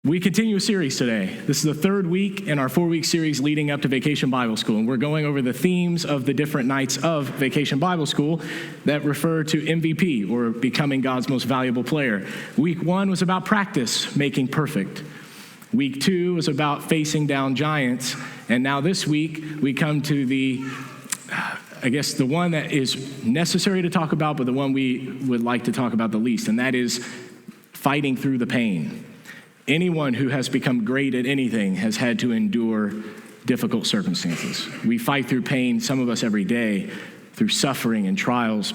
We continue a series today. This is the third week in our 4-week series leading up to Vacation Bible School, and we're going over the themes of the different nights of Vacation Bible School that refer to MVP, or becoming God's most valuable player. Week 1 was about practice, making perfect. Week 2 was about facing down giants, and now this week we come to the one that is necessary to talk about, but the one we would like to talk about the least, and that is fighting through the pain. Anyone who has become great at anything has had to endure difficult circumstances. We fight through pain, some of us every day, through suffering and trials.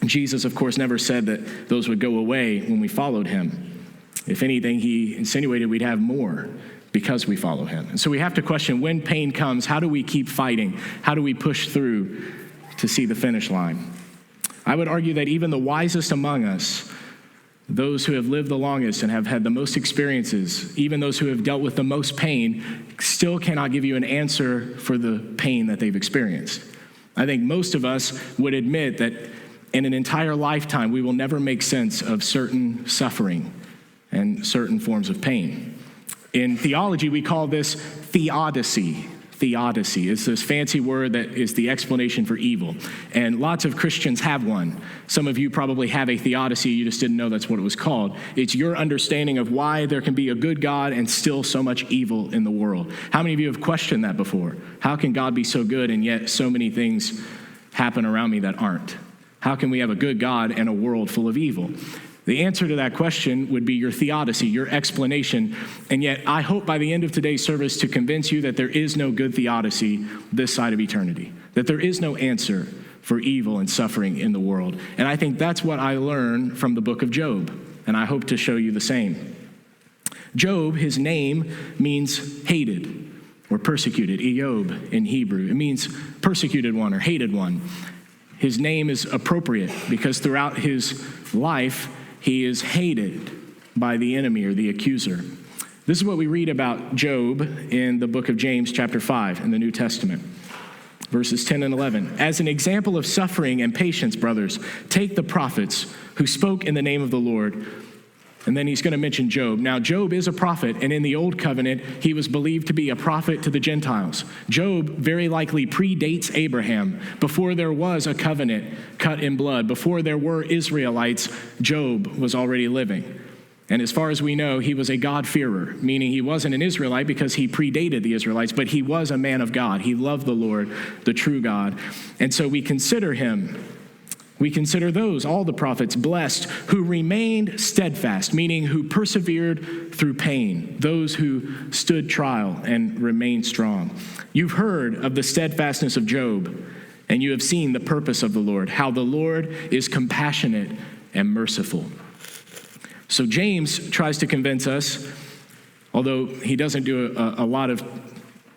Jesus, of course, never said that those would go away when we followed him. If anything, he insinuated we'd have more because we follow him. And so we have to question, when pain comes, how do we keep fighting? How do we push through to see the finish line? I would argue that even the wisest among us, those who have lived the longest and have had the most experiences, even those who have dealt with the most pain, still cannot give you an answer for the pain that they've experienced. I think most of us would admit that in an entire lifetime, we will never make sense of certain suffering and certain forms of pain. In theology, we call this Theodicy. Theodicy is this fancy word that is the explanation for evil. And lots of Christians have one. Some of you probably have a theodicy, you just didn't know that's what it was called. It's your understanding of why there can be a good God and still so much evil in the world. How many of you have questioned that before? How can God be so good and yet so many things happen around me that aren't? How can we have a good God and a world full of evil? The answer to that question would be your theodicy, your explanation. And yet, I hope by the end of today's service to convince you that there is no good theodicy this side of eternity, that there is no answer for evil and suffering in the world. And I think that's what I learned from the book of Job, and I hope to show you the same. Job, his name means hated or persecuted, Eob in Hebrew. It means persecuted one or hated one. His name is appropriate because throughout his life, he is hated by the enemy or the accuser. This is what we read about Job in the book of James, chapter 5 in the New Testament, verses 10 and 11. As an example of suffering and patience, brothers, take the prophets who spoke in the name of the Lord. And then he's going to mention Job. Now, Job is a prophet, and in the Old Covenant, he was believed to be a prophet to the Gentiles. Job very likely predates Abraham. Before there was a covenant cut in blood, before there were Israelites, Job was already living. And as far as we know, he was a God-fearer, meaning he wasn't an Israelite because he predated the Israelites, but he was a man of God. He loved the Lord, the true God. And so we consider him. We consider those, all the prophets, blessed, who remained steadfast, meaning who persevered through pain, those who stood trial and remained strong. You've heard of the steadfastness of Job, and you have seen the purpose of the Lord, how the Lord is compassionate and merciful. So James tries to convince us, although he doesn't do a lot of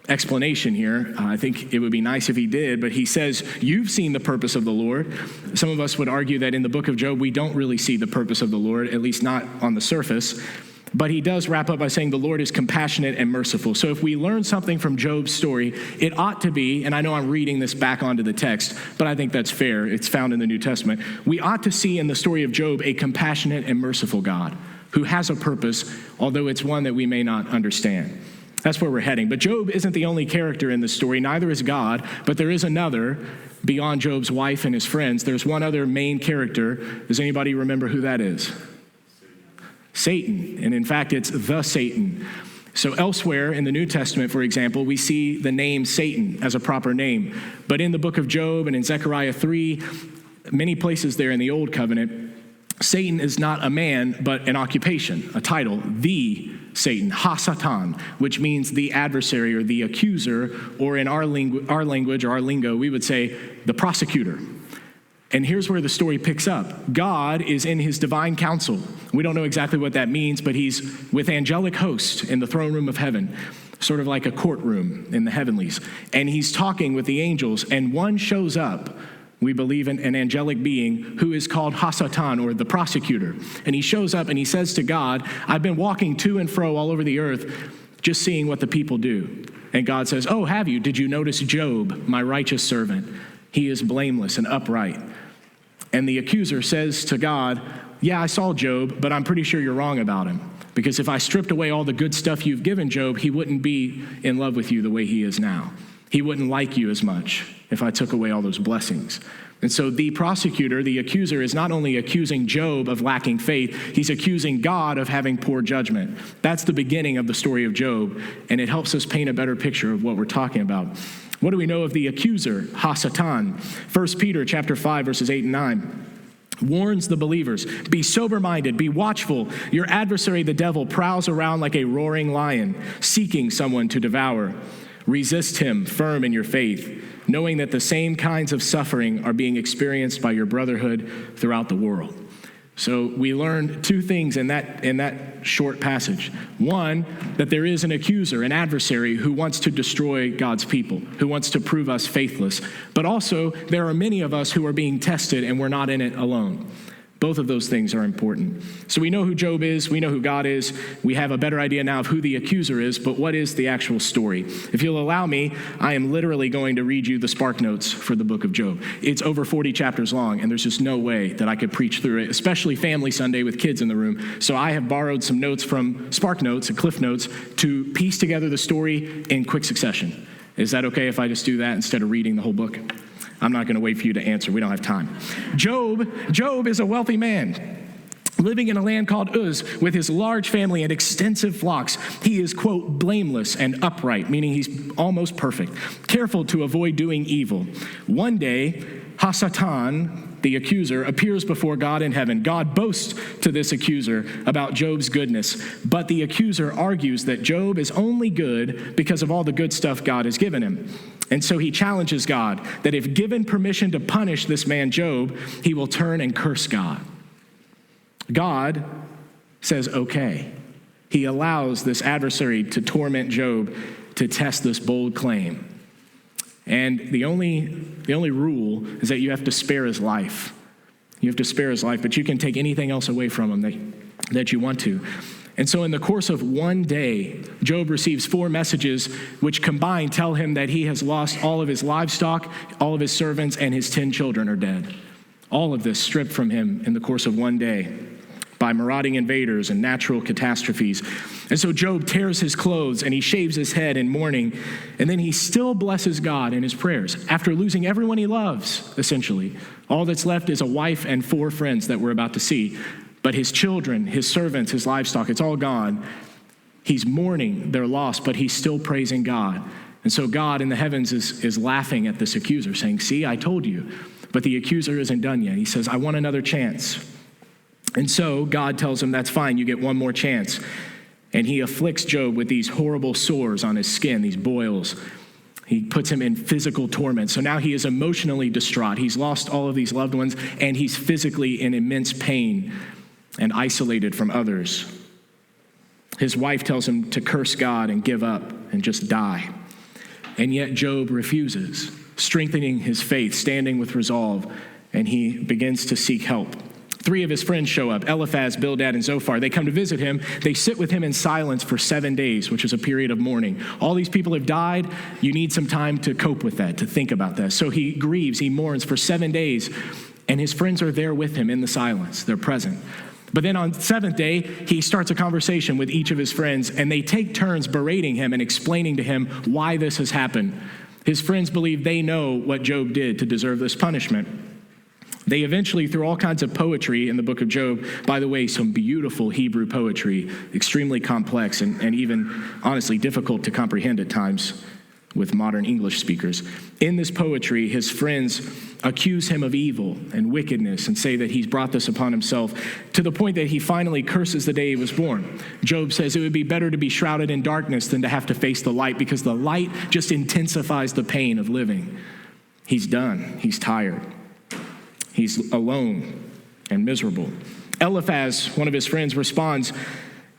explanation here. I think it would be nice if he did, but he says, you've seen the purpose of the Lord. Some of us would argue that in the book of Job, we don't really see the purpose of the Lord, at least not on the surface. But he does wrap up by saying the Lord is compassionate and merciful. So if we learn something from Job's story, it ought to be, and I know I'm reading this back onto the text, but I think that's fair. It's found in the New Testament. We ought to see in the story of Job a compassionate and merciful God who has a purpose, although it's one that we may not understand. That's where we're heading. But Job isn't the only character in this story. Neither is God, but there is another beyond Job's wife and his friends. There's one other main character. Does anybody remember who that is? Satan. And in fact, it's the Satan. So elsewhere in the New Testament, for example, we see the name Satan as a proper name. But in the book of Job and in Zechariah 3, many places there in the Old Covenant, Satan is not a man, but an occupation, a title, the Satan, Ha-Satan, which means the adversary or the accuser, or in our language or our lingo, we would say the prosecutor. And here's where the story picks up. God is in his divine counsel. We don't know exactly what that means, but he's with angelic hosts in the throne room of heaven, sort of like a courtroom in the heavenlies. And he's talking with the angels, and one shows up. We believe in an angelic being who is called Ha-Satan, or the prosecutor. And he shows up and he says to God, I've been walking to and fro all over the earth, just seeing what the people do. And God says, oh, have you? Did you notice Job, my righteous servant? He is blameless and upright. And the accuser says to God, yeah, I saw Job, but I'm pretty sure you're wrong about him. Because if I stripped away all the good stuff you've given Job, he wouldn't be in love with you the way he is now. He wouldn't like you as much if I took away all those blessings. And so the prosecutor, the accuser, is not only accusing Job of lacking faith, he's accusing God of having poor judgment. That's the beginning of the story of Job, and it helps us paint a better picture of what we're talking about. What do we know of the accuser, Ha-Satan? 1 Peter chapter 5, verses 8 and 9. Warns the believers, be sober-minded, be watchful. Your adversary, the devil, prowls around like a roaring lion, seeking someone to devour. Resist him, firm in your faith, knowing that the same kinds of suffering are being experienced by your brotherhood throughout the world. So we learned two things in that short passage. One, that there is an accuser, an adversary who wants to destroy God's people, who wants to prove us faithless. But also, there are many of us who are being tested and we're not in it alone. Both of those things are important. So we know who Job is. We know who God is. We have a better idea now of who the accuser is, but what is the actual story? If you'll allow me, I am literally going to read you the Spark Notes for the book of Job. It's over 40 chapters long, and there's just no way that I could preach through it, especially Family Sunday with kids in the room. So I have borrowed some notes from Spark Notes and Cliff Notes to piece together the story in quick succession. Is that okay if I just do that instead of reading the whole book? I'm not going to wait for you to answer. We don't have time. Job is a wealthy man living in a land called Uz with his large family and extensive flocks. He is, quote, blameless and upright, meaning he's almost perfect, careful to avoid doing evil. One day, Ha-Satan, the accuser, appears before God in heaven. God boasts to this accuser about Job's goodness, but the accuser argues that Job is only good because of all the good stuff God has given him. And so he challenges God that if given permission to punish this man Job, he will turn and curse God. God says, okay. He allows this adversary to torment Job to test this bold claim. And the only rule is that you have to spare his life. You have to spare his life, but you can take anything else away from him that you want to. And so in the course of one day, Job receives 4 messages which combined tell him that he has lost all of his livestock, all of his servants, and his 10 children are dead. All of this stripped from him in the course of one day by marauding invaders and natural catastrophes. And so Job tears his clothes and he shaves his head in mourning, and then he still blesses God in his prayers after losing everyone he loves, essentially. All that's left is a wife and 4 friends that we're about to see. But his children, his servants, his livestock, it's all gone. He's mourning their loss, but he's still praising God. And so God in the heavens is laughing at this accuser, saying, see, I told you. But the accuser isn't done yet. He says, I want another chance. And so God tells him, that's fine, you get one more chance. And he afflicts Job with these horrible sores on his skin, these boils. He puts him in physical torment. So now he is emotionally distraught. He's lost all of these loved ones, and he's physically in immense pain and isolated from others. His wife tells him to curse God and give up and just die. And yet Job refuses, strengthening his faith, standing with resolve, and he begins to seek help. 3 of his friends show up, Eliphaz, Bildad, and Zophar. They come to visit him. They sit with him in silence for 7 days, which is a period of mourning. All these people have died. You need some time to cope with that, to think about that. So he grieves, he mourns for 7 days, and his friends are there with him in the silence. They're present. But then on the 7th day, he starts a conversation with each of his friends, and they take turns berating him and explaining to him why this has happened. His friends believe they know what Job did to deserve this punishment. They eventually, through all kinds of poetry in the book of Job, by the way, some beautiful Hebrew poetry, extremely complex and even, honestly, difficult to comprehend at times with modern English speakers. In this poetry, his friends accuse him of evil and wickedness and say that he's brought this upon himself, to the point that he finally curses the day he was born. Job says it would be better to be shrouded in darkness than to have to face the light, because the light just intensifies the pain of living. He's done. He's tired. He's alone and miserable. Eliphaz, one of his friends, responds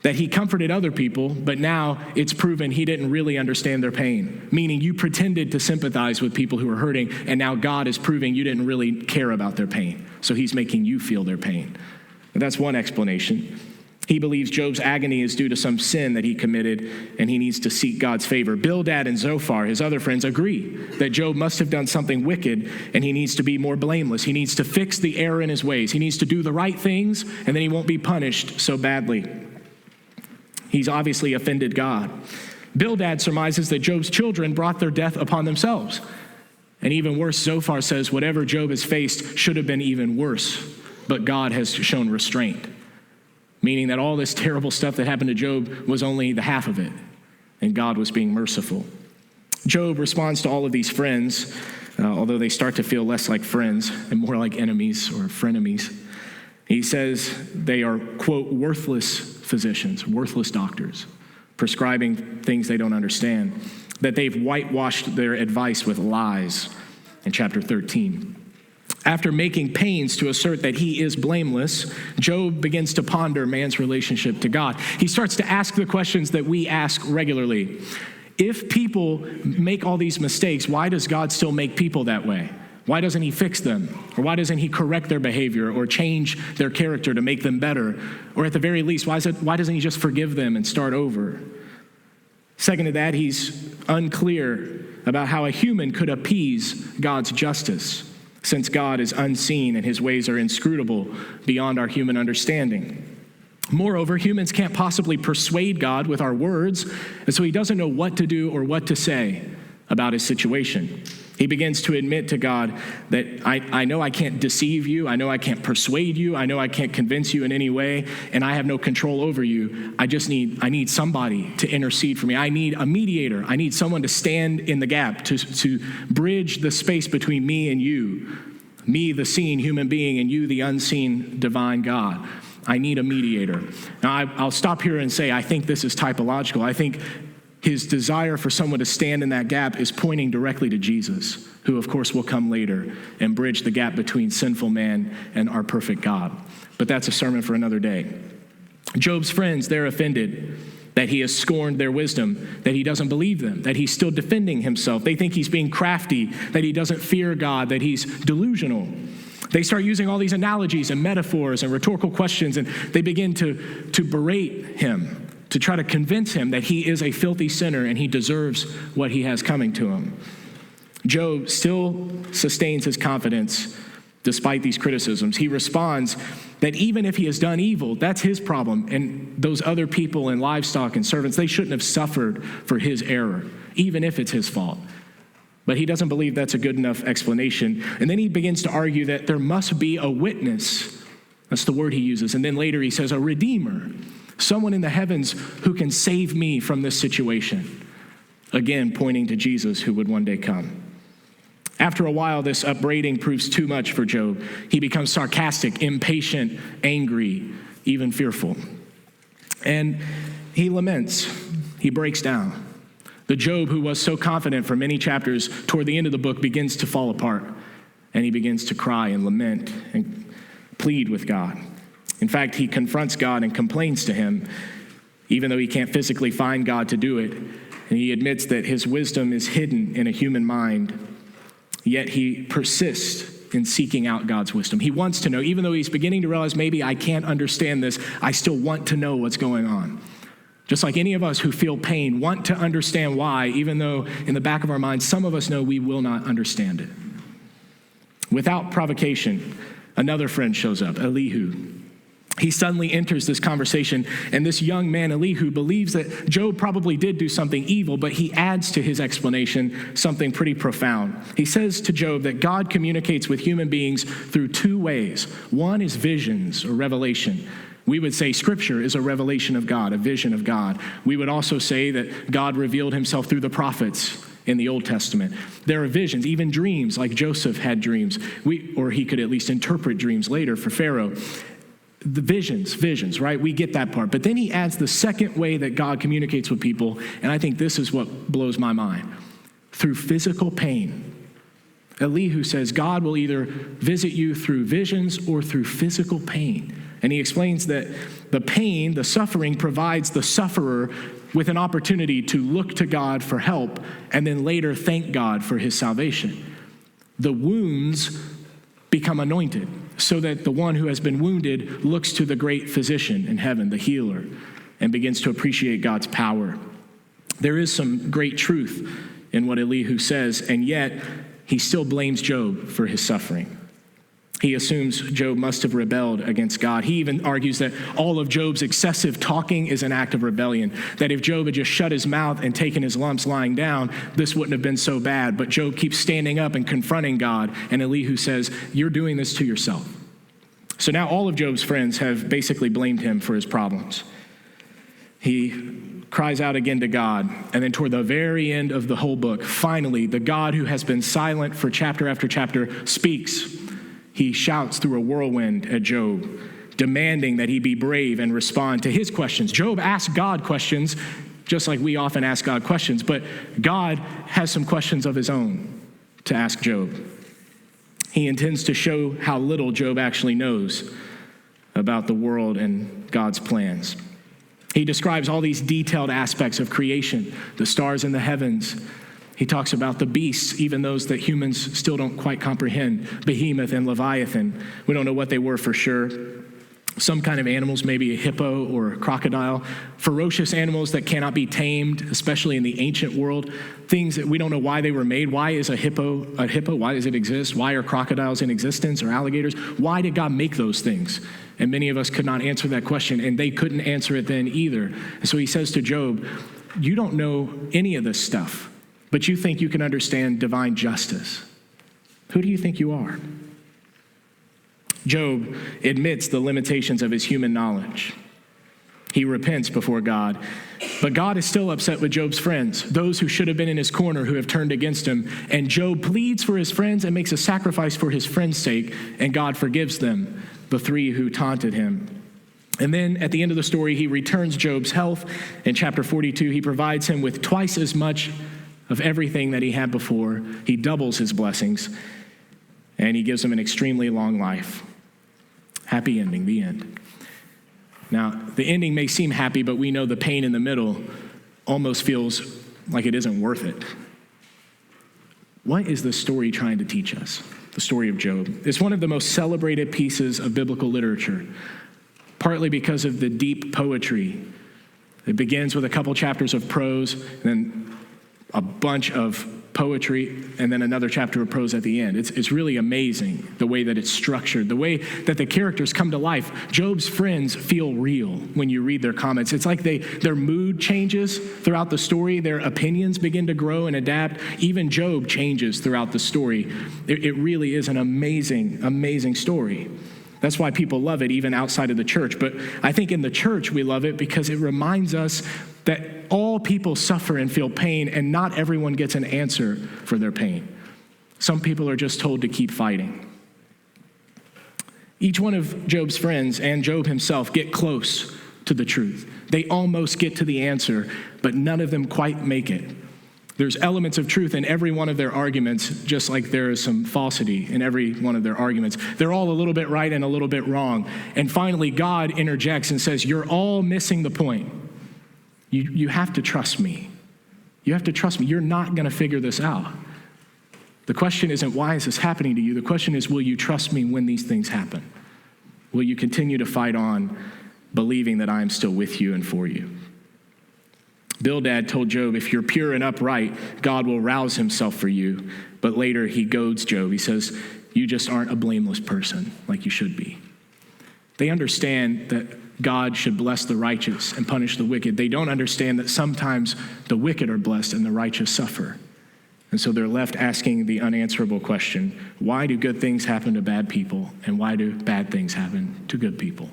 that he comforted other people, but now it's proven he didn't really understand their pain. Meaning you pretended to sympathize with people who are hurting, and now God is proving you didn't really care about their pain. So he's making you feel their pain. And that's one explanation. He believes Job's agony is due to some sin that he committed, and he needs to seek God's favor. Bildad and Zophar, his other friends, agree that Job must have done something wicked, and he needs to be more blameless. He needs to fix the error in his ways. He needs to do the right things, and then he won't be punished so badly. He's obviously offended God. Bildad surmises that Job's children brought their death upon themselves. And even worse, Zophar says whatever Job has faced should have been even worse, but God has shown restraint. Meaning that all this terrible stuff that happened to Job was only the half of it, and God was being merciful. Job responds to all of these friends, although they start to feel less like friends and more like enemies or frenemies. He says they are, quote, worthless physicians, worthless doctors, prescribing things they don't understand, that they've whitewashed their advice with lies in chapter 13. After making pains to assert that he is blameless, Job begins to ponder man's relationship to God. He starts to ask the questions that we ask regularly. If people make all these mistakes, why does God still make people that way? Why doesn't he fix them? Or why doesn't he correct their behavior or change their character to make them better? Or at the very least, why doesn't he just forgive them and start over? Second to that, he's unclear about how a human could appease God's justice, since God is unseen and his ways are inscrutable beyond our human understanding. Moreover, humans can't possibly persuade God with our words, and so he doesn't know what to do or what to say about his situation. He begins to admit to God that I know I can't deceive you, I know I can't persuade you, I know I can't convince you in any way, and I have no control over you. I need somebody to intercede for me. I need a mediator. I need someone to stand in the gap, to bridge the space between me and you, me, the seen human being, and you, the unseen divine God. I need a mediator. Now, I'll stop here and say I think this is typological. I think his desire for someone to stand in that gap is pointing directly to Jesus, who of course will come later and bridge the gap between sinful man and our perfect God. But that's a sermon for another day. Job's friends, they're offended that he has scorned their wisdom, that he doesn't believe them, that he's still defending himself. They think he's being crafty, that he doesn't fear God, that he's delusional. They start using all these analogies and metaphors and rhetorical questions, and they begin to berate him, to try to convince him that he is a filthy sinner and he deserves what he has coming to him. Job still sustains his confidence despite these criticisms. He responds that even if he has done evil, that's his problem, and those other people and livestock and servants, they shouldn't have suffered for his error, even if it's his fault. But he doesn't believe that's a good enough explanation. And then he begins to argue that there must be a witness. That's the word he uses. And then later he says a redeemer, someone in the heavens who can save me from this situation. Again, pointing to Jesus who would one day come. After a while, this upbraiding proves too much for Job. He becomes sarcastic, impatient, angry, even fearful. And he laments. He breaks down. The Job who was so confident for many chapters toward the end of the book begins to fall apart. And he begins to cry and lament and plead with God. In fact, he confronts God and complains to him, even though he can't physically find God to do it. And he admits that his wisdom is hidden in a human mind, yet he persists in seeking out God's wisdom. He wants to know, even though he's beginning to realize maybe I can't understand this, I still want to know what's going on. Just like any of us who feel pain want to understand why, even though in the back of our minds, some of us know we will not understand it. Without provocation, another friend shows up, Elihu. He suddenly enters this conversation, and this young man, Elihu, believes that Job probably did do something evil, but he adds to his explanation something pretty profound. He says to Job that God communicates with human beings through two ways. One is visions or revelation. We would say Scripture is a revelation of God, a vision of God. We would also say that God revealed himself through the prophets in the Old Testament. There are visions, even dreams, like Joseph had dreams, or he could at least interpret dreams later for Pharaoh. The visions, right? We get that part. But then he adds the second way that God communicates with people, and I think this is what blows my mind. Through physical pain. Elihu says God will either visit you through visions or through physical pain. And he explains that the pain, the suffering, provides the sufferer with an opportunity to look to God for help and then later thank God for his salvation. The wounds become anointed. so that the one who has been wounded looks to the great physician in heaven, the healer, and begins to appreciate God's power. There is some great truth in what Elihu says, and yet he still blames Job for his suffering. He assumes Job must have rebelled against God. He even argues that all of Job's excessive talking is an act of rebellion, that if Job had just shut his mouth and taken his lumps lying down, this wouldn't have been so bad. But Job keeps standing up and confronting God, and Elihu says, "You're doing this to yourself." So now all of Job's friends have basically blamed him for his problems. He cries out again to God, and then toward the very end of the whole book, finally, the God who has been silent for chapter after chapter speaks. He shouts through a whirlwind at Job, demanding that he be brave and respond to his questions. Job asked God questions, just like we often ask God questions, but God has some questions of his own to ask Job. He intends to show how little Job actually knows about the world and God's plans. He describes all these detailed aspects of creation, the stars in the heavens. He talks about the beasts, even those that humans still don't quite comprehend, Behemoth and Leviathan. We don't know what they were for sure. Some kind of animals, maybe a hippo or a crocodile. Ferocious animals that cannot be tamed, especially in the ancient world. Things that we don't know why they were made. Why is a hippo a hippo? Why does it exist? Why are crocodiles in existence, or alligators? Why did God make those things? And many of us could not answer that question, and they couldn't answer it then either. And so he says to Job, you don't know any of this stuff, but you think you can understand divine justice. Who do you think you are? Job admits the limitations of his human knowledge. He repents before God, but God is still upset with Job's friends, those who should have been in his corner who have turned against him. And Job pleads for his friends and makes a sacrifice for his friends' sake, and God forgives them, the three who taunted him. And then at the end of the story, he returns Job's health. In chapter 42, he provides him with twice as much of everything that he had before. He doubles his blessings, and he gives him an extremely long life. Happy ending, the end. Now, the ending may seem happy, but we know the pain in the middle almost feels like it isn't worth it. What is this story trying to teach us? The story of Job. It's one of the most celebrated pieces of biblical literature, partly because of the deep poetry. It begins with a couple chapters of prose, and then a bunch of poetry, and then another chapter of prose at the end. It's really amazing the way that it's structured, the way that the characters come to life. Job's friends feel real when you read their comments. It's like their mood changes throughout the story. Their opinions begin to grow and adapt. Even Job changes throughout the story. It really is an amazing, amazing story. That's why people love it, even outside of the church. But I think in the church we love it because it reminds us that all people suffer and feel pain, and not everyone gets an answer for their pain. Some people are just told to keep fighting. Each one of Job's friends and Job himself get close to the truth. They almost get to the answer, but none of them quite make it. There's elements of truth in every one of their arguments, just like there is some falsity in every one of their arguments. They're all a little bit right and a little bit wrong. And finally, God interjects and says, you're all missing the point. You have to trust me. You have to trust me. You're not going to figure this out. The question isn't, why is this happening to you? The question is, will you trust me when these things happen? Will you continue to fight on, believing that I am still with you and for you? Bildad told Job, if you're pure and upright, God will rouse himself for you. But later he goads Job. He says, you just aren't a blameless person like you should be. They understand that God should bless the righteous and punish the wicked. They don't understand that sometimes the wicked are blessed and the righteous suffer. And so they're left asking the unanswerable question, why do good things happen to bad people, and why do bad things happen to good people?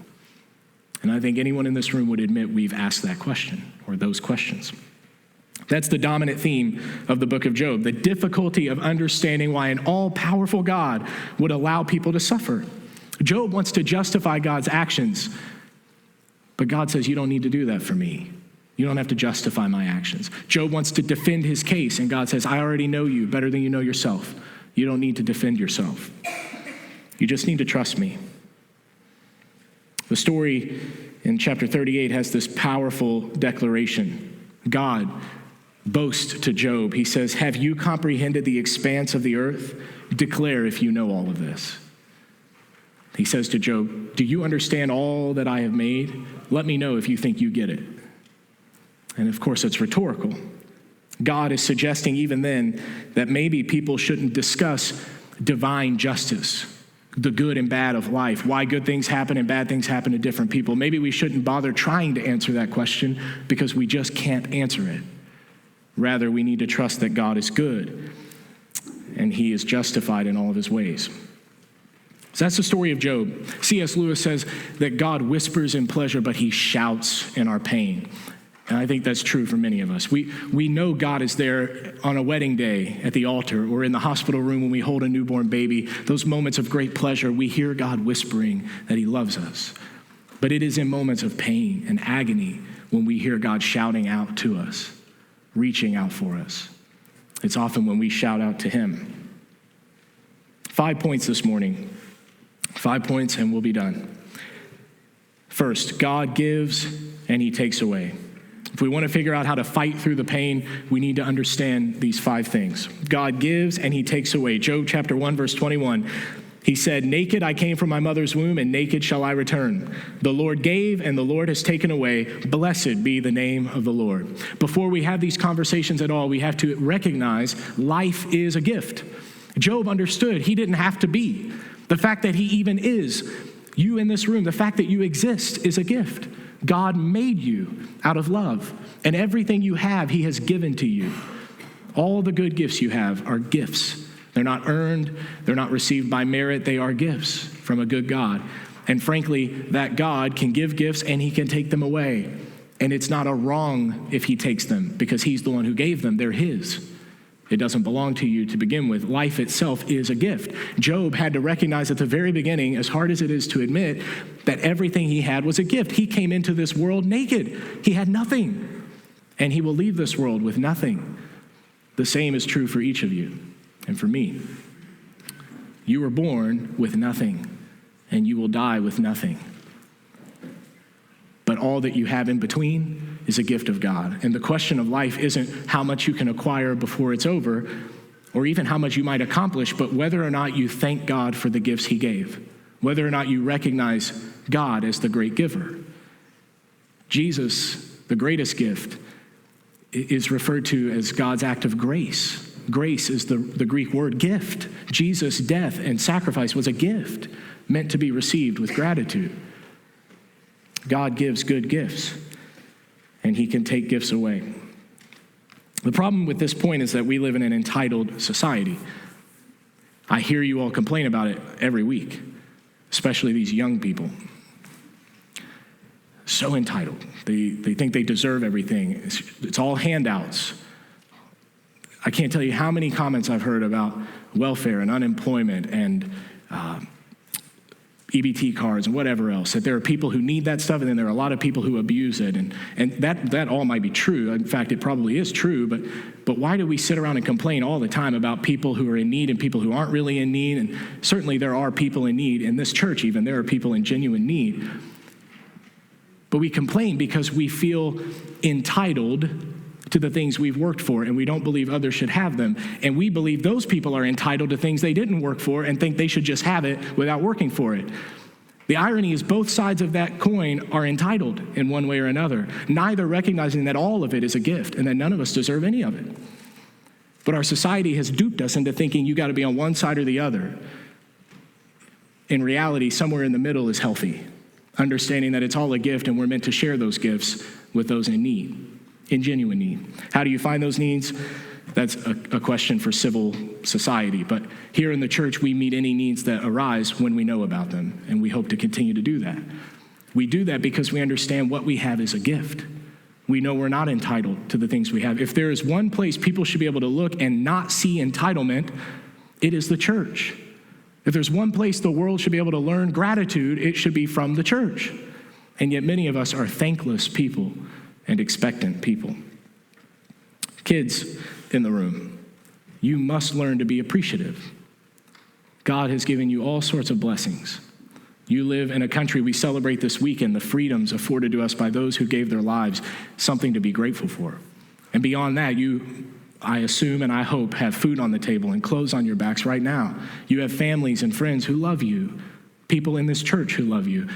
And I think anyone in this room would admit we've asked that question, or those questions. That's the dominant theme of the book of Job, the difficulty of understanding why an all-powerful God would allow people to suffer. Job wants to justify God's actions, but God says, you don't need to do that for me. You don't have to justify my actions. Job wants to defend his case, and God says, I already know you better than you know yourself. You don't need to defend yourself. You just need to trust me. The story in chapter 38 has this powerful declaration. God boasts to Job. He says, have you comprehended the expanse of the earth? Declare if you know all of this. He says to Job, "Do you understand all that I have made? Let me know if you think you get it." And of course, it's rhetorical. God is suggesting even then that maybe people shouldn't discuss divine justice, the good and bad of life, why good things happen and bad things happen to different people. Maybe we shouldn't bother trying to answer that question because we just can't answer it. Rather, we need to trust that God is good and he is justified in all of his ways. So that's the story of Job. C.S. Lewis says that God whispers in pleasure, but he shouts in our pain. And I think that's true for many of us. We know God is there on a wedding day at the altar or in the hospital room when we hold a newborn baby. Those moments of great pleasure, we hear God whispering that he loves us. But it is in moments of pain and agony when we hear God shouting out to us, reaching out for us. It's often when we shout out to him. 5 points this morning. 5 points and we'll be done. First, God gives and he takes away. If we want to figure out how to fight through the pain, we need to understand these 5 things. God gives and he takes away. Job chapter 1, verse 21, he said, "Naked I came from my mother's womb, and naked shall I return. The Lord gave, and the Lord has taken away. Blessed be the name of the Lord." Before we have these conversations at all, we have to recognize life is a gift. Job understood he didn't have to be. The fact that he even is, you in this room, the fact that you exist is a gift. God made you out of love, and everything you have, he has given to you. All the good gifts you have are gifts. They're not earned. They're not received by merit. They are gifts from a good God. And frankly, that God can give gifts and he can take them away. And it's not a wrong if he takes them because he's the one who gave them. They're his. It doesn't belong to you to begin with. Life itself is a gift. Job had to recognize at the very beginning, as hard as it is to admit, that everything he had was a gift. He came into this world naked. He had nothing. And he will leave this world with nothing. The same is true for each of you and for me. You were born with nothing, and you will die with nothing. But all that you have in between is a gift of God. And the question of life isn't how much you can acquire before it's over, or even how much you might accomplish, but whether or not you thank God for the gifts he gave, whether or not you recognize God as the great giver. Jesus, the greatest gift, is referred to as God's act of grace. Grace is the Greek word gift. Jesus' death and sacrifice was a gift meant to be received with gratitude. God gives good gifts, and he can take gifts away. The problem with this point is that we live in an entitled society. I hear you all complain about it every week, especially these young people. So entitled. They think they deserve everything. It's all handouts. I can't tell you how many comments I've heard about welfare and unemployment and EBT cards and whatever else, that there are people who need that stuff, and then there are a lot of people who abuse it. And that all might be true. In fact, it probably is true, but why do we sit around and complain all the time about people who are in need and people who aren't really in need? And certainly there are people in need. In this church even, there are people in genuine need. But we complain because we feel entitled to the things we've worked for, and we don't believe others should have them. And we believe those people are entitled to things they didn't work for and think they should just have it without working for it. The irony is both sides of that coin are entitled in one way or another, neither recognizing that all of it is a gift and that none of us deserve any of it. But our society has duped us into thinking you got to be on one side or the other. In reality, somewhere in the middle is healthy, understanding that it's all a gift and we're meant to share those gifts with those in need. In genuine need. How do you find those needs? That's a question for civil society. But here in the church, we meet any needs that arise when we know about them, and we hope to continue to do that. We do that because we understand what we have is a gift. We know we're not entitled to the things we have. If there is one place people should be able to look and not see entitlement, it is the church. If there's one place the world should be able to learn gratitude, it should be from the church. And yet many of us are thankless people and expectant people. Kids in the room, you must learn to be appreciative. God has given you all sorts of blessings. You live in a country we celebrate this weekend, the freedoms afforded to us by those who gave their lives, something to be grateful for. And beyond that, you, I assume and I hope, have food on the table and clothes on your backs right now. You have families and friends who love you. people in this church who love you.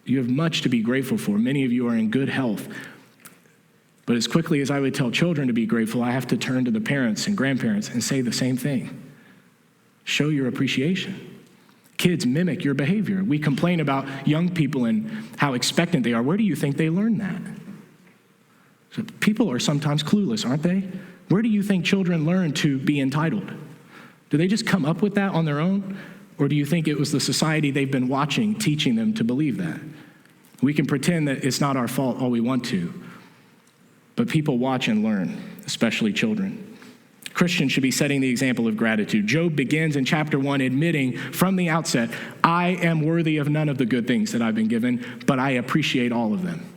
You have much to be grateful for. Many of you are in good health. But as quickly as I would tell children to be grateful, I have to turn to the parents and grandparents and say the same thing. Show your appreciation. Kids mimic your behavior. We complain about young people and how expectant they are. Where do you think they learn that? So people are sometimes clueless, aren't they? Where do you think children learn to be entitled? Do they just come up with that on their own? Or do you think it was the society they've been watching teaching them to believe that? We can pretend that it's not our fault all we want to, but people watch and learn, especially children. Christians should be setting the example of gratitude. Job begins in chapter 1 admitting from the outset, I am worthy of none of the good things that I've been given, but I appreciate all of them.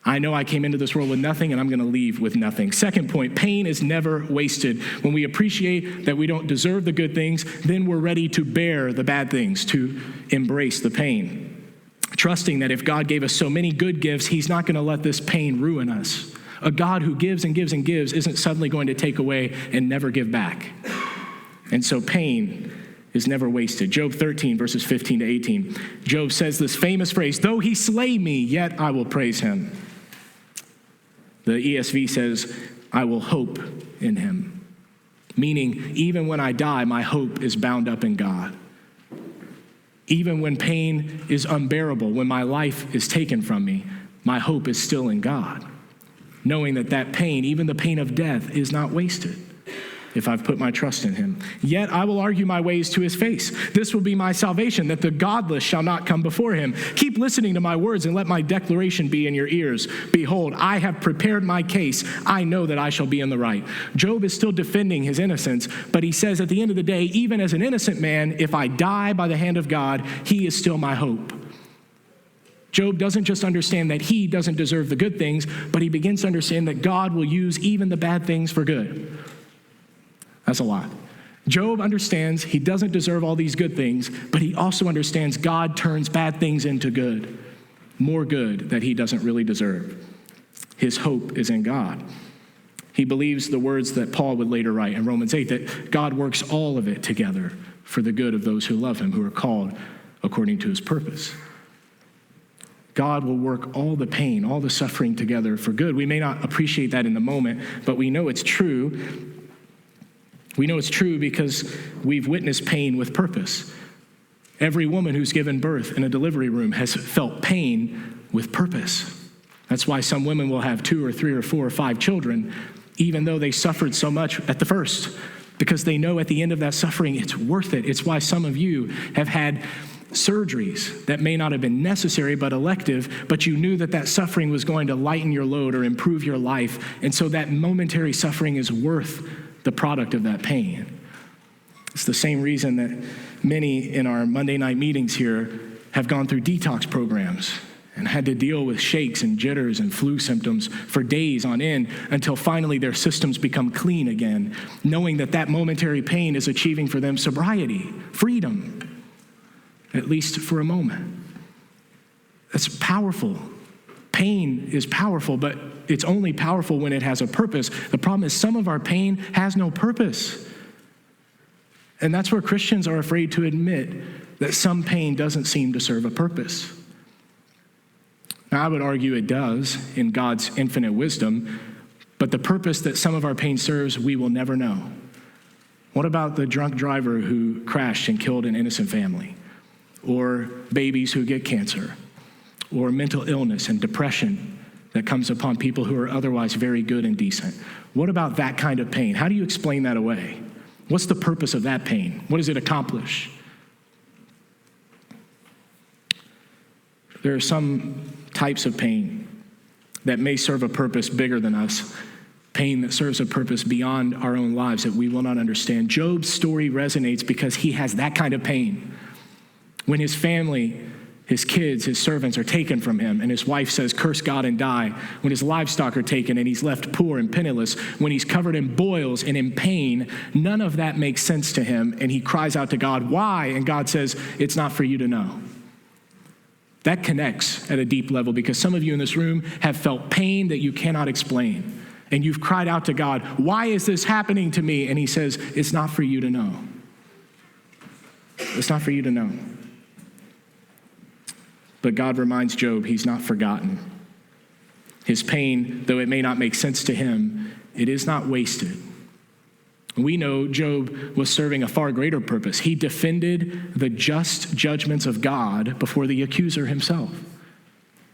I know I came into this world with nothing, and I'm going to leave with nothing. Second point, pain is never wasted. When we appreciate that we don't deserve the good things, then we're ready to bear the bad things, to embrace the pain. Trusting that if God gave us so many good gifts, he's not going to let this pain ruin us. A God who gives and gives and gives isn't suddenly going to take away and never give back. And so pain is never wasted. Job 13, verses 15 to 18. Job says this famous phrase, though he slay me, yet I will praise him. The ESV says, I will hope in him. Meaning, even when I die, my hope is bound up in God. Even when pain is unbearable, when my life is taken from me, my hope is still in God. Knowing that that pain, even the pain of death, is not wasted if I've put my trust in him. Yet I will argue my ways to his face. This will be my salvation, that the godless shall not come before him. Keep listening to my words and let my declaration be in your ears. Behold, I have prepared my case. I know that I shall be in the right. Job is still defending his innocence, but he says at the end of the day, even as an innocent man, if I die by the hand of God, he is still my hope. Job doesn't just understand that he doesn't deserve the good things, but he begins to understand that God will use even the bad things for good. That's a lot. Job understands he doesn't deserve all these good things, but he also understands God turns bad things into good, more good that he doesn't really deserve. His hope is in God. He believes the words that Paul would later write in Romans 8, that God works all of it together for the good of those who love him, who are called according to his purpose. God will work all the pain, all the suffering together for good. We may not appreciate that in the moment, but we know it's true. We know it's true because we've witnessed pain with purpose. Every woman who's given birth in a delivery room has felt pain with purpose. That's why some women will have 2 or 3 or 4 or 5 children, even though they suffered so much at the first, because they know at the end of that suffering, it's worth it. It's why some of you have had surgeries that may not have been necessary but elective, but you knew that that suffering was going to lighten your load or improve your life, and so that momentary suffering is worth the product of that pain. It's the same reason that many in our Monday night meetings here have gone through detox programs and had to deal with shakes and jitters and flu symptoms for days on end until finally their systems become clean again, knowing that that momentary pain is achieving for them sobriety, freedom, at least for a moment. That's powerful. Pain is powerful, but it's only powerful when it has a purpose. The problem is some of our pain has no purpose. And that's where Christians are afraid to admit that some pain doesn't seem to serve a purpose. Now, I would argue it does in God's infinite wisdom, but the purpose that some of our pain serves, we will never know. What about the drunk driver who crashed and killed an innocent family? Or babies who get cancer? Or mental illness and depression that comes upon people who are otherwise very good and decent? What about that kind of pain? How do you explain that away? What's the purpose of that pain? What does it accomplish? There are some types of pain that may serve a purpose bigger than us, pain that serves a purpose beyond our own lives that we will not understand. Job's story resonates because he has that kind of pain. When his family, his kids, his servants are taken from him, and his wife says, curse God and die. When his livestock are taken and he's left poor and penniless, when he's covered in boils and in pain, none of that makes sense to him, and he cries out to God, why? And God says, it's not for you to know. That connects at a deep level because some of you in this room have felt pain that you cannot explain, and you've cried out to God, why is this happening to me? And he says, it's not for you to know. It's not for you to know. But God reminds Job he's not forgotten. His pain, though it may not make sense to him, it is not wasted. We know Job was serving a far greater purpose. He defended the just judgments of God before the accuser himself.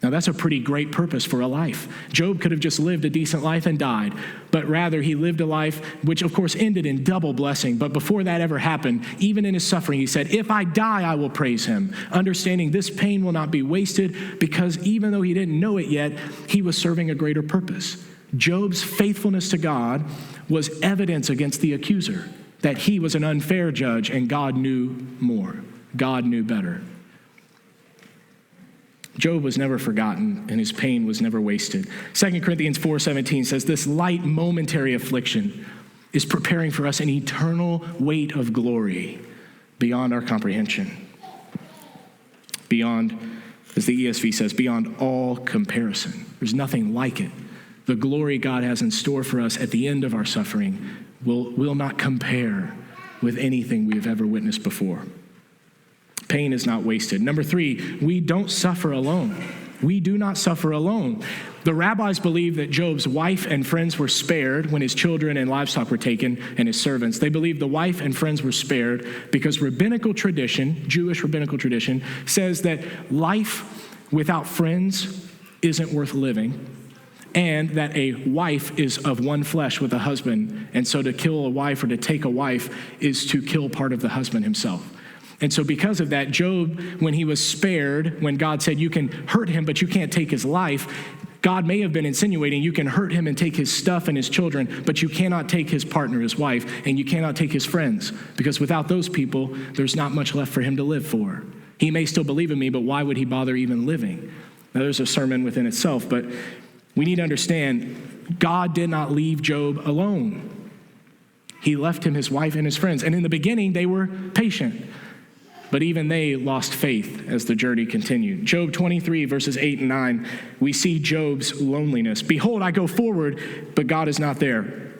Now, that's a pretty great purpose for a life. Job could have just lived a decent life and died, but rather he lived a life which, of course, ended in double blessing. But before that ever happened, even in his suffering, he said, if I die, I will praise him, understanding this pain will not be wasted, because even though he didn't know it yet, he was serving a greater purpose. Job's faithfulness to God was evidence against the accuser, that he was an unfair judge and God knew more. God knew better. Job was never forgotten, and his pain was never wasted. 2 Corinthians 4:17 says, this light momentary affliction is preparing for us an eternal weight of glory beyond our comprehension. Beyond, as the ESV says, beyond all comparison. There's nothing like it. The glory God has in store for us at the end of our suffering will not compare with anything we have ever witnessed before. Pain is not wasted. Number 3, we don't suffer alone. We do not suffer alone. The rabbis believe that Job's wife and friends were spared when his children and livestock were taken and his servants. They believe the wife and friends were spared because rabbinical tradition, Jewish rabbinical tradition, says that life without friends isn't worth living, and that a wife is of one flesh with a husband. And so to kill a wife or to take a wife is to kill part of the husband himself. And so because of that, Job, when he was spared, when God said you can hurt him, but you can't take his life, God may have been insinuating you can hurt him and take his stuff and his children, but you cannot take his partner, his wife, and you cannot take his friends, because without those people, there's not much left for him to live for. He may still believe in me, but why would he bother even living? Now, there's a sermon within itself, but we need to understand God did not leave Job alone. He left him his wife and his friends, and in the beginning, they were patient. But even they lost faith as the journey continued. Job 23, verses 8 and 9, we see Job's loneliness. Behold, I go forward, but God is not there.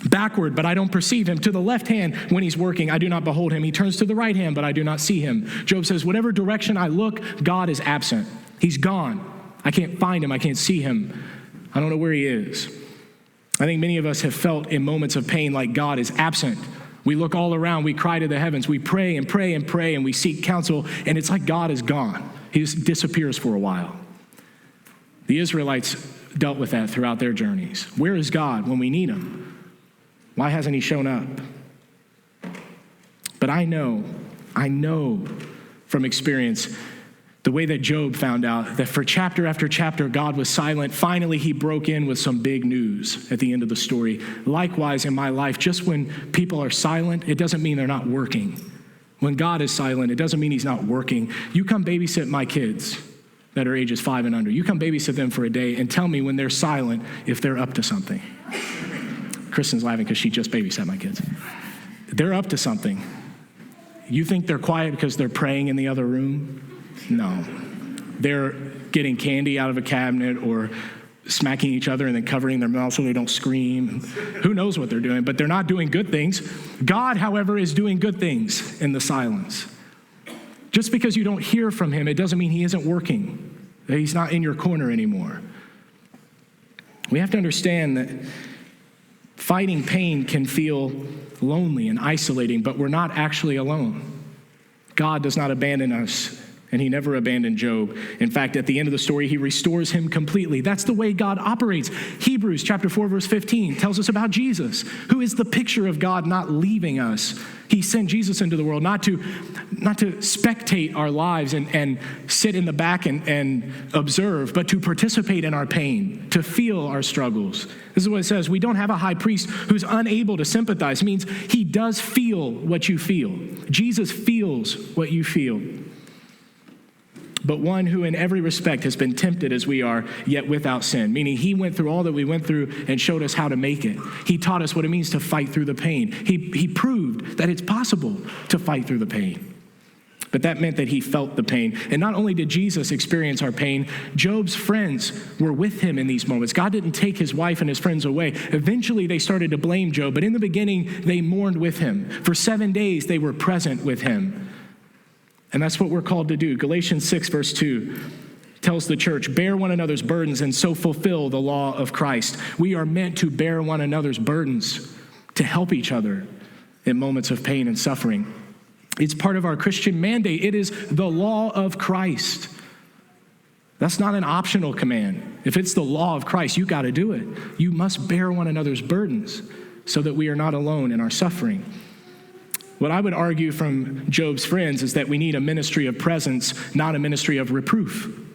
Backward, but I don't perceive him. To the left hand, when he's working, I do not behold him. He turns to the right hand, but I do not see him. Job says, whatever direction I look, God is absent. He's gone. I can't find him. I can't see him. I don't know where he is. I think many of us have felt in moments of pain like God is absent. We look all around, we cry to the heavens, we pray and pray and pray, and we seek counsel, and it's like God is gone. He just disappears for a while. The Israelites dealt with that throughout their journeys. Where is God when we need him? Why hasn't he shown up? But I know from experience the way that Job found out that for chapter after chapter, God was silent. Finally, he broke in with some big news at the end of the story. Likewise, in my life, just when people are silent, it doesn't mean they're not working. When God is silent, it doesn't mean he's not working. You come babysit my kids that are ages 5 and under. You come babysit them for a day and tell me when they're silent if they're up to something. Kristen's laughing because she just babysat my kids. They're up to something. You think they're quiet because they're praying in the other room? No. They're getting candy out of a cabinet or smacking each other and then covering their mouths so they don't scream. Who knows what they're doing, but they're not doing good things. God, however, is doing good things in the silence. Just because you don't hear from him, it doesn't mean he isn't working, that he's not in your corner anymore. We have to understand that fighting pain can feel lonely and isolating, but we're not actually alone. God does not abandon us, and he never abandoned Job. In fact, at the end of the story, he restores him completely. That's the way God operates. Hebrews chapter 4, verse 15 tells us about Jesus, who is the picture of God not leaving us. He sent Jesus into the world not to spectate our lives and sit in the back and observe, but to participate in our pain, to feel our struggles. This is what it says. We don't have a high priest who's unable to sympathize. It means he does feel what you feel. Jesus feels what you feel. But one who in every respect has been tempted as we are, yet without sin. Meaning he went through all that we went through and showed us how to make it. He taught us what it means to fight through the pain. He proved that it's possible to fight through the pain. But that meant that he felt the pain. And not only did Jesus experience our pain, Job's friends were with him in these moments. God didn't take his wife and his friends away. Eventually they started to blame Job, but in the beginning they mourned with him. For 7 days they were present with him. And that's what we're called to do. Galatians 6, verse 2 tells the church, bear one another's burdens and so fulfill the law of Christ. We are meant to bear one another's burdens to help each other in moments of pain and suffering. It's part of our Christian mandate. It is the law of Christ. That's not an optional command. If it's the law of Christ, you got to do it. You must bear one another's burdens so that we are not alone in our suffering. What I would argue from Job's friends is that we need a ministry of presence, not a ministry of reproof.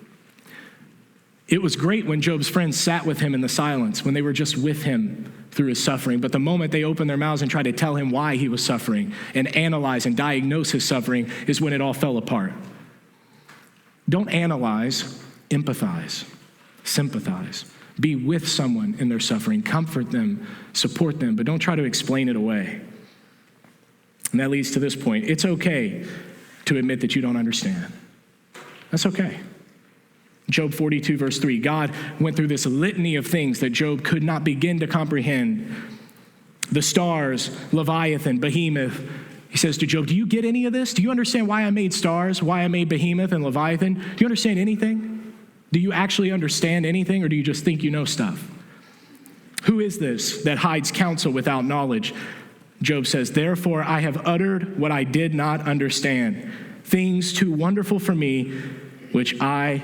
It was great when Job's friends sat with him in the silence, when they were just with him through his suffering. But the moment they opened their mouths and tried to tell him why he was suffering and analyze and diagnose his suffering is when it all fell apart. Don't analyze, empathize, sympathize. Be with someone in their suffering, comfort them, support them, but don't try to explain it away. And that leads to this point. It's okay to admit that you don't understand. That's okay. Job 42, verse 3, God went through this litany of things that Job could not begin to comprehend. The stars, Leviathan, Behemoth. He says to Job, do you get any of this? Do you understand why I made stars, why I made Behemoth and Leviathan? Do you understand anything? Do you actually understand anything, or do you just think you know stuff? Who is this that hides counsel without knowledge? Job says, therefore I have uttered what I did not understand, things too wonderful for me, which I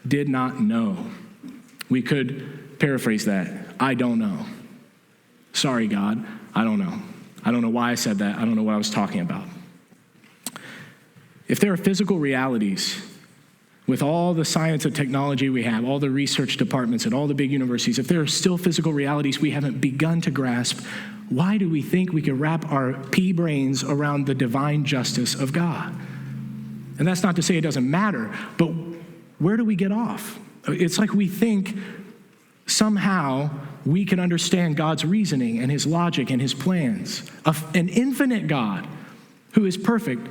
did not know. We could paraphrase that. I don't know. Sorry, God, I don't know. I don't know why I said that. I don't know what I was talking about. If there are physical realities with all the science and technology we have, all the research departments at all the big universities, if there are still physical realities we haven't begun to grasp, why do we think we can wrap our pea brains around the divine justice of God? And that's not to say it doesn't matter, but where do we get off? It's like we think somehow we can understand God's reasoning and his logic and his plans. An infinite God who is perfect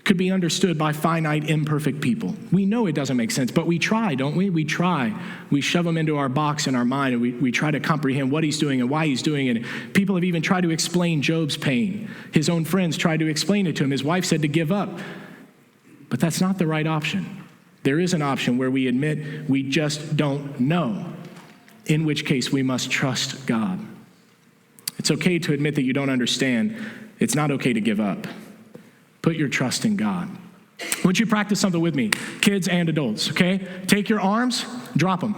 could be understood by finite, imperfect people. We know it doesn't make sense, but we try, don't we? We try. We shove him into our box in our mind, and we try to comprehend what he's doing and why he's doing it. People have even tried to explain Job's pain. His own friends tried to explain it to him. His wife said to give up. But that's not the right option. There is an option where we admit we just don't know, in which case we must trust God. It's okay to admit that you don't understand. It's not okay to give up. Put your trust in God. Would you practice something with me? Kids and adults, okay? Take your arms, drop them,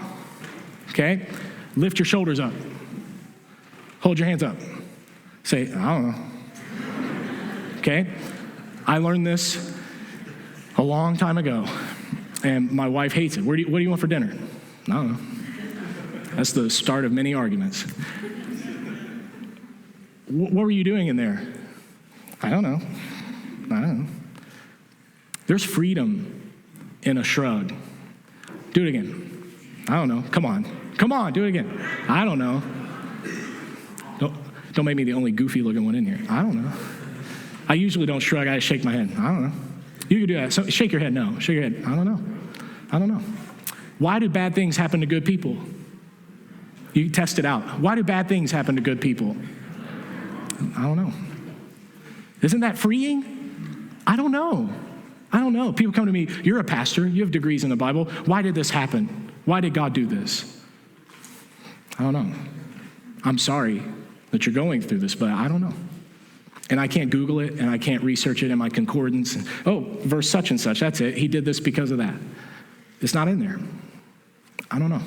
okay? Lift your shoulders up. Hold your hands up. Say, I don't know. Okay? I learned this a long time ago. And my wife hates it. What do you want for dinner? I don't know. That's the start of many arguments. What were you doing in there? I don't know. There's freedom in a shrug. Do it again. I don't know. Come on, do it again. I don't know. Don't make me the only goofy looking one in here. I don't know. I usually don't shrug, I shake my head. I don't know. You can do that. So shake your head, no. Shake your head. I don't know. Why do bad things happen to good people? You test it out. Why do bad things happen to good people? I don't know. Isn't that freeing? I don't know. People come to me, you're a pastor, you have degrees in the Bible. Why did this happen? Why did God do this? I don't know. I'm sorry that you're going through this, but I don't know. And I can't Google it, and I can't research it in my concordance. Verse such and such, that's it. He did this because of that. It's not in there. I don't know.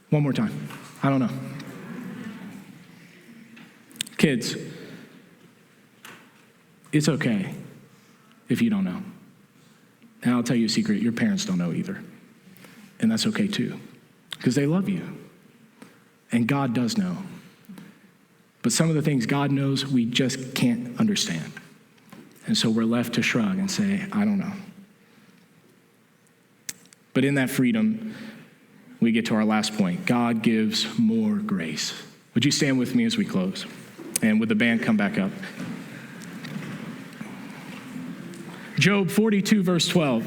One more time. I don't know. Kids, it's okay if you don't know. And I'll tell you a secret, your parents don't know either. And that's okay too, because they love you. And God does know. But some of the things God knows, we just can't understand. And so we're left to shrug and say, I don't know. But in that freedom, we get to our last point. God gives more grace. Would you stand with me as we close? And would the band come back up? Job 42, verse 12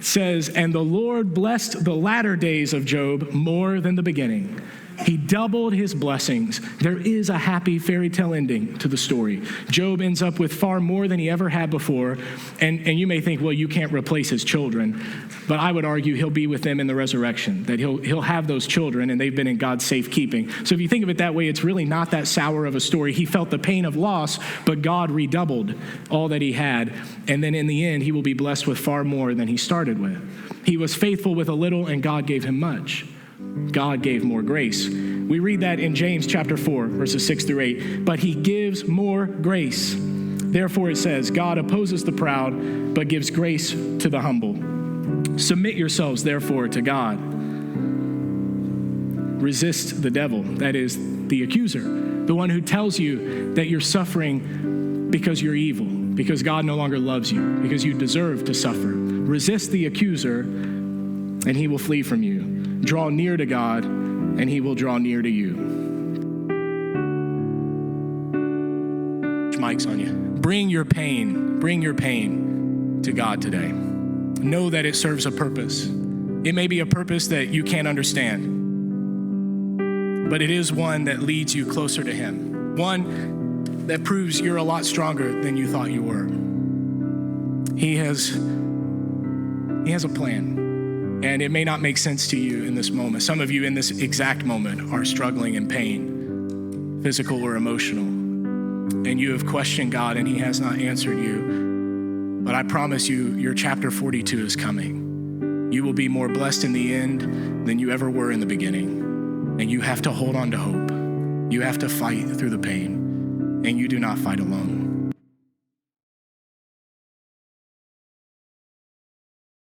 says, and the Lord blessed the latter days of Job more than the beginning. He doubled his blessings. There is a happy fairy tale ending to the story. Job ends up with far more than he ever had before. And you may think, well, you can't replace his children. But I would argue he'll be with them in the resurrection, that he'll have those children, and they've been in God's safekeeping. So if you think of it that way, it's really not that sour of a story. He felt the pain of loss, but God redoubled all that he had. And then in the end, he will be blessed with far more than he started with. He was faithful with a little, and God gave him much. God gave more grace. We read that in James chapter 4, verses 6 through 8. But he gives more grace. Therefore it says, God opposes the proud, but gives grace to the humble. Submit yourselves, therefore, to God. Resist the devil, that is, the accuser, the one who tells you that you're suffering because you're evil, because God no longer loves you, because you deserve to suffer. Resist the accuser, and he will flee from you. Draw near to God, and he will draw near to you. Mic's on you. Bring your pain to God today. Know that it serves a purpose. It may be a purpose that you can't understand, but it is one that leads you closer to him. One that proves you're a lot stronger than you thought you were. He has a plan. And it may not make sense to you in this moment. Some of you in this exact moment are struggling in pain, physical or emotional. And you have questioned God and he has not answered you. But I promise you, your chapter 42 is coming. You will be more blessed in the end than you ever were in the beginning. And you have to hold on to hope. You have to fight through the pain. And you do not fight alone.